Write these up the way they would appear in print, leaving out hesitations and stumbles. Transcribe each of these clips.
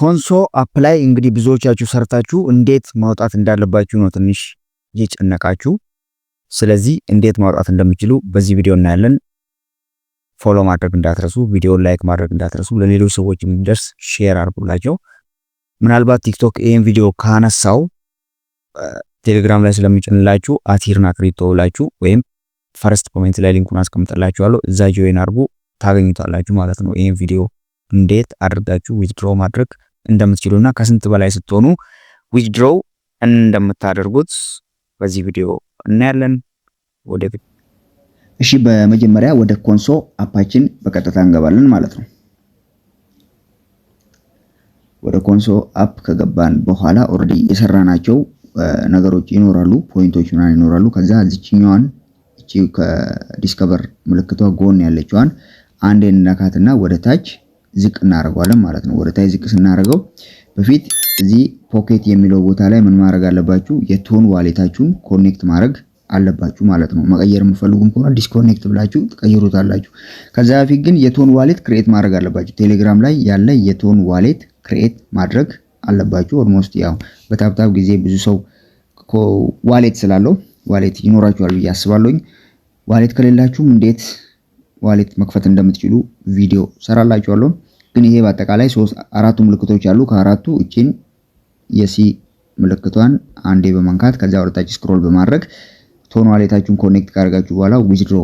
ኮንሶ አፕ ላይ እንግዲህ ብዙዎቻችሁ ሰርታችሁ እንዴት ማውጣት እንዳለባችሁ ነው ትንሽ እየጨነቃችሁ። ስለዚህ እንዴት ማውጣት እንደምትችሉ በዚህ ቪዲዮ እናያለን። ፎሎ ማድረግ እንዳትረሱ፣ ቪዲዮን ላይክ ማድረግ እንዳትረሱ፣ ለሌሎች ሰዎች እንዲደርስ ሼር አድርጉላቸው። ምናልባት ቲክቶክ ይሄን ቪዲዮ ካነሳው ቴሌግራም ላይ ስለሚጭንላችሁ አቲርና ክሪፕቶ ብላችሁ ወይም ፈርስት ኮሜንት ላይ ሊንኩን አስቀምጥላችኋለሁ፣ እዛ ጆይን አድርጉ ታገኙታላችሁ ማለት ነው። ይሄን ቪዲዮ እንዴት አድርጋችሁ ዊዝድሮ ማድረግ እንደምትችሉና ከስንት በላይ ስትሆኑ ዊዝድሮ እንደምታደርጉት በዚህ ቪዲዮ እናያለን። ወደ እሺ፣ በመጀመሪያ ወደ ኮንሶ አፓችን በቀጥታ እንገባለን ማለት ነው። ወደ ኮንሶ አፕ ከገባን በኋላ ኦሬዲ የሰራናቸው ነገሮች ይኖራሉ፣ ፖይንቶች ምናምን ይኖራሉ። ከዛ እዚህኛዋን እቺ ከዲስከቨር ምልክቷ ጎን ያለችዋን አንዴ እንነካትና ወደ ታች ዝቅ እናደርገዋለን ማለት ነው። ወደ ታች ዝቅ ስናደርገው በፊት እዚህ ፖኬት የሚለው ቦታ ላይ ምን ማድረግ አለባችሁ? የቶን ዋሌታችሁን ኮኔክት ማድረግ አለባችሁ ማለት ነው። መቀየር የምትፈልጉም ከሆነ ዲስኮኔክት ብላችሁ ትቀይሩታላችሁ። ከዛ በፊት ግን የቶን ዋሌት ክሬት ማድረግ አለባችሁ። ቴሌግራም ላይ ያለ የቶን ዋሌት ክሬት ማድረግ አለባችሁ። ኦልሞስት ያው በታብታብ ጊዜ ብዙ ሰው ዋሌት ስላለው ዋሌት ይኖራችኋል ብዬ አስባለሁኝ። ዋሌት ከሌላችሁም እንዴት ዋሌት መክፈት እንደምትችሉ ቪዲዮ ሰራላችኋለሁ። ግን ይሄ በአጠቃላይ አራቱ ምልክቶች አሉ። ከአራቱ እቺን የሲ ምልክቷን አንዴ በመንካት ከዛ ወደታች ስክሮል በማድረግ ቶን ዋሌታችሁን ኮኔክት ካደረጋችሁ በኋላ ዊዝድሮ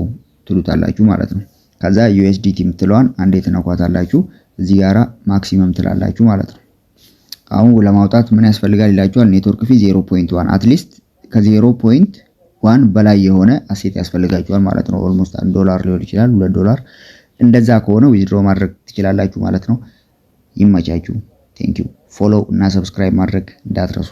ትሉታላችሁ ማለት ነው። ከዛ USDT የምትለዋን አንዴ ትነኳታላችሁ። እዚህ ጋራ ማክሲመም ትላላችሁ ማለት ነው። አሁን ለማውጣት ምን ያስፈልጋል ይላችኋል። ኔትወርክ ፊ 0.1 አትሊስት ከ0.1 በላይ የሆነ አሴት ያስፈልጋችኋል ማለት ነው። ኦልሞስት $1 ሊሆን ይችላል፣ $2 እንደዛ ከሆነ ዊዝድሮ ማድረግ ትችላላችሁ ማለት ነው። ይመቻችሁ። ቴንክ ዩ። ፎሎው እና ሰብስክራይብ ማድረግ እንዳትረሱ።